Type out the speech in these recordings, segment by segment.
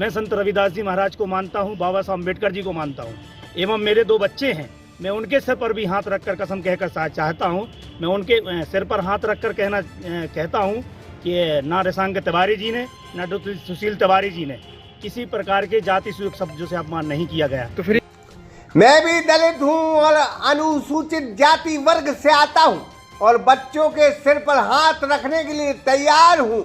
मैं संत रविदास जी महाराज को मानता हूँ, बाबा साहब अम्बेडकर जी को मानता हूँ, एवं मेरे 2 बच्चे हैं। मैं उनके सिर पर भी हाथ रखकर कसम कहकर चाहता हूँ, मैं उनके सिर पर हाथ रखकर कहता हूँ कि ना रिशांक तिवारी जी ने, ना सुशील तिवारी जी ने किसी प्रकार के जाति सूचक शब्दों से अपमान नहीं किया गया। तो फिर मैं भी दलित हूँ और अनुसूचित जाति वर्ग से आता हूँ और बच्चों के सिर पर हाथ रखने के लिए तैयार हूँ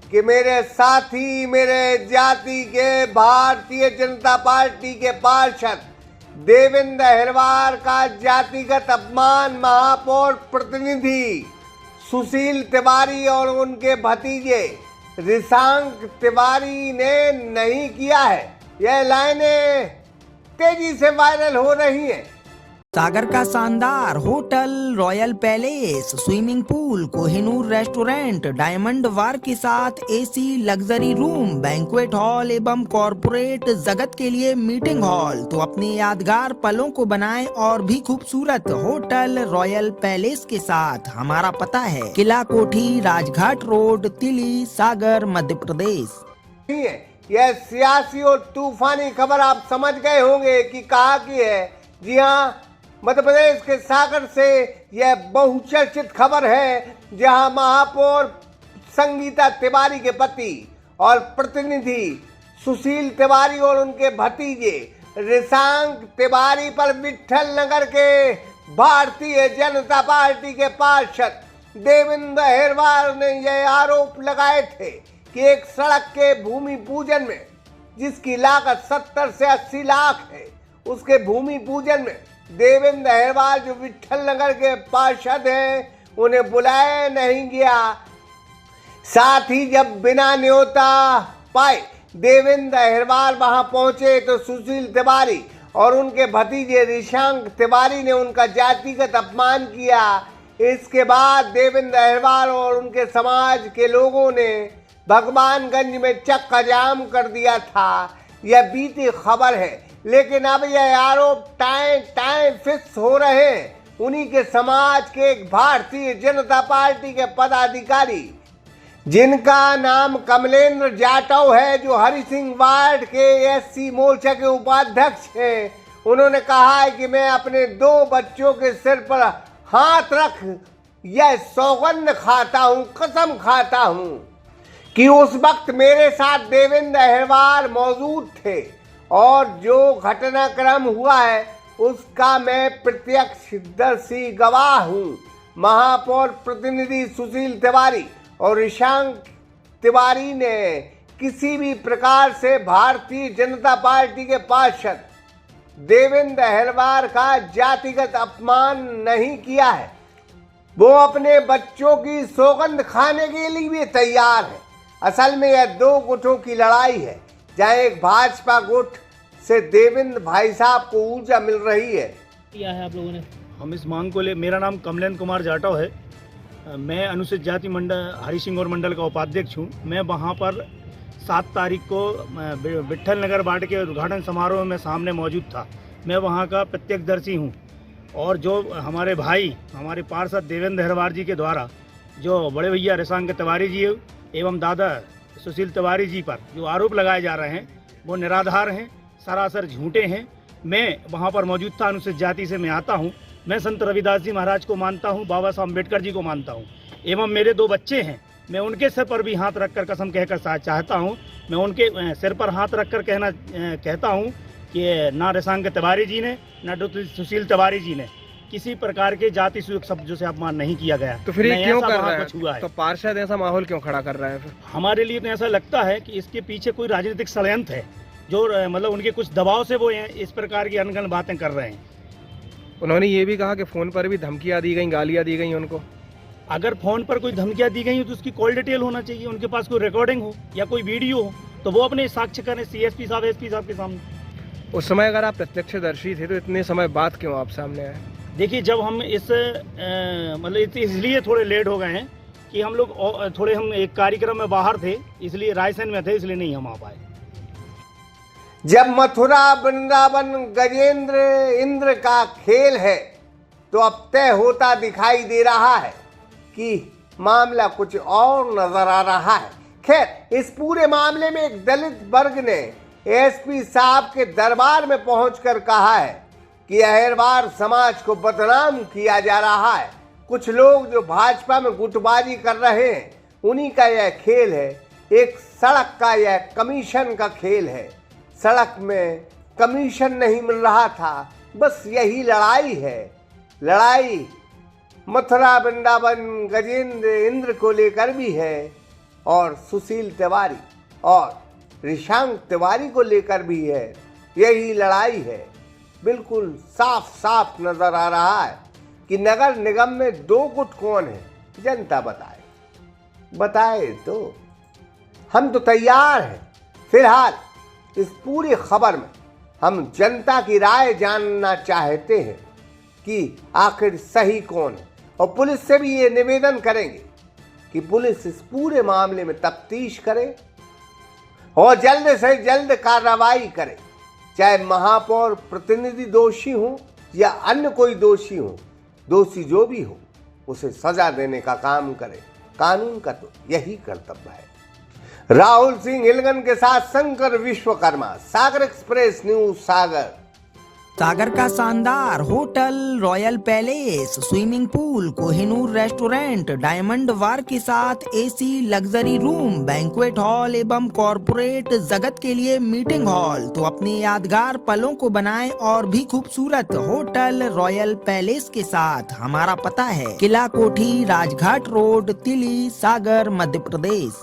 कि मेरे साथी, मेरे जाति के भारतीय जनता पार्टी के पार्षद देवेंद्र अहिरवार का जातिगत अपमान महापौर प्रतिनिधि सुशील तिवारी और उनके भतीजे रिशांक तिवारी ने नहीं किया है। यह लाइनें तेजी से वायरल हो रही हैं। सागर का शानदार hotel, royal palace, swimming pool, Kohinoor restaurant, diamond bar के साथ AC luxury room, banquet hall एवं कॉर्पोरेट जगत के लिए मीटिंग हॉल। तो अपने यादगार पलों को बनाएं और भी खूबसूरत होटल रॉयल पैलेस के साथ। हमारा पता है किला कोठी, राजघाट रोड, तिली, सागर, मध्य प्रदेश। यह सियासी और तूफानी खबर आप समझ गए होंगे कि कहाँ की है। जी हाँ, मध्य प्रदेश के सागर से यह बहुचर्चित खबर है, जहां महापौर संगीता तिवारी के पति और प्रतिनिधि सुशील तिवारी और उनके भतीजे रिशांक तिवारी पर विट्ठल नगर के भारतीय जनता पार्टी के पार्षद देवेंद्र अहिरवार ने यह आरोप लगाए थे कि एक सड़क के भूमि पूजन में, जिसकी लागत 70 से 80 लाख है, उसके भूमि पूजन में देवेंद्र अहिरवार जो विट्ठल नगर के पार्षद हैं, उन्हें बुलाया नहीं गया। साथ ही जब बिना न्योता पाए देवेंद्र अहिरवार वहां पहुंचे तो सुशील तिवारी और उनके भतीजे रिशांक तिवारी ने उनका जातिगत अपमान किया। इसके बाद देवेंद्र अहिरवार और उनके समाज के लोगों ने भगवानगंज में चक्का जाम कर दिया था। यह बीती खबर है, लेकिन अब यह आरोप टाइम फिक्स हो रहे हैं। उन्हीं के समाज के एक भारतीय जनता पार्टी के पदाधिकारी, जिनका नाम कमलेंद्र जाटव है, जो हरि सिंह वार्ड के एससी मोर्चा के उपाध्यक्ष हैं, उन्होंने कहा है कि मैं अपने 2 बच्चों के सिर पर हाथ रख यह सौगंध खाता हूं, कसम खाता हूं कि उस वक्त मेरे साथ देवेंद्र अहिरवार मौजूद थे और जो घटनाक्रम हुआ है उसका मैं प्रत्यक्षदर्शी गवाह हूं। महापौर प्रतिनिधि सुशील तिवारी और रिशांक तिवारी ने किसी भी प्रकार से भारतीय जनता पार्टी के पार्षद देवेंद्र अहिरवार का जातिगत अपमान नहीं किया है। वो अपने बच्चों की सौगंध खाने के लिए भी तैयार है। असल में यह 2 गुटों की लड़ाई है, जहाँ एक भाजपा गुट से देवेंद्र भाई साहब को ऊर्जा मिल रही है। क्या है आप लोगों ने? हम इस मांग को ले, मेरा नाम कमलेंद्र कुमार जाटव है, मैं अनुसूचित जाति मंडल हरि सिंह और मंडल का उपाध्यक्ष हूँ। मैं वहाँ पर 7 तारीख को विट्ठल नगर वार्ड के उद्घाटन समारोह में सामने मौजूद था। मैं वहाँ का प्रत्यक्षदर्शी हूँ और जो हमारे भाई, हमारे पार्षद देवेंद्र अहिरवार जी के द्वारा जो बड़े भैया रिशांक तिवारी जी एवं दादा सुशील तिवारी जी पर जो आरोप लगाए जा रहे हैं, वो निराधार हैं, सरासर झूठे हैं। मैं वहाँ पर मौजूद था, अनुसूचित जाति से मैं आता हूँ। मैं संत रविदास जी महाराज को मानता हूँ, बाबा साहब अम्बेडकर जी को मानता हूँ, एवं मेरे 2 बच्चे हैं। मैं उनके सिर पर भी हाथ रखकर कसम कहकर चाहता हूँ, मैं उनके सिर पर हाथ रखकर कहता हूँ कि ना रिशांक तिवारी जी ने, ना सुशील तिवारी जी ने किसी प्रकार के जाति सूचक शब्दों से अपमान नहीं किया गया। तो फिर ये क्यों कर रहा है? हुआ है तो पार्षद ऐसा माहौल क्यों खड़ा कर रहा है? फिर हमारे लिए तो ऐसा लगता है कि इसके पीछे कोई राजनीतिक षड्यंत्र है, जो मतलब उनके कुछ दबाव से वो इस प्रकार की अनगन बातें कर रहे हैं। उन्होंने ये भी कहा कि फ़ोन पर भी धमकियाँ दी गई, गालियाँ दी गई उनको। अगर फ़ोन पर कोई धमकियाँ दी गई हो तो उसकी कॉल डिटेल होना चाहिए, उनके पास कोई रिकॉर्डिंग हो या कोई वीडियो हो, तो वो अपने साक्ष्य करें सीएसपी साहब, एसपी साहब के सामने। उस समय अगर आप प्रत्यक्षदर्शी थे तो इतने समय बाद क्यों आप सामने आए? देखिए, जब हम मतलब इसलिए थोड़े लेट हो गए हैं कि हम लोग थोड़े हम एक कार्यक्रम में बाहर थे, इसलिए रायसेन में थे, इसलिए नहीं हम आ पाए। जब मथुरा वृंदावन गजेंद्र इंद्र का खेल है तो अब तय होता दिखाई दे रहा है कि मामला कुछ और नजर आ रहा है। खैर, इस पूरे मामले में एक दलित वर्ग ने एसपी साहब के दरबार में पहुंचकर कहा है कि अहिरवार समाज को बदनाम किया जा रहा है। कुछ लोग जो भाजपा में गुटबाजी कर रहे हैं, उन्हीं का यह खेल है। एक सड़क का यह कमीशन का खेल है। सड़क में कमीशन नहीं मिल रहा था, बस यही लड़ाई है। लड़ाई मथुरा वृंदावन गजेंद्र इंद्र को लेकर भी है और सुशील तिवारी और ऋषांक तिवारी को लेकर भी है। यही लड़ाई है। बिल्कुल साफ साफ नजर आ रहा है कि नगर निगम में दो गुट कौन है, जनता बताए तो हम तो तैयार हैं। फिलहाल इस पूरी खबर में हम जनता की राय जानना चाहते हैं कि आखिर सही कौन है, और पुलिस से भी ये निवेदन करेंगे कि पुलिस इस पूरे मामले में तफ्तीश करे और जल्द से जल्द कार्रवाई करे। चाहे महापौर प्रतिनिधि दोषी हो या अन्य कोई दोषी हो, दोषी जो भी हो उसे सजा देने का काम करे। कानून का तो यही कर्तव्य है। राहुल सिंह हिलगन के साथ शंकर विश्वकर्मा, सागर एक्सप्रेस न्यूज सागर। सागर का शानदार hotel, royal palace, swimming pool, Kohinoor restaurant, diamond bar के साथ AC luxury room, banquet hall एवं कॉरपोरेट जगत के लिए मीटिंग हॉल। तो अपने यादगार पलों को बनाएं और भी खूबसूरत होटल रॉयल पैलेस के साथ। हमारा पता है किला कोठी, राजघाट रोड, तिली, सागर, मध्य प्रदेश।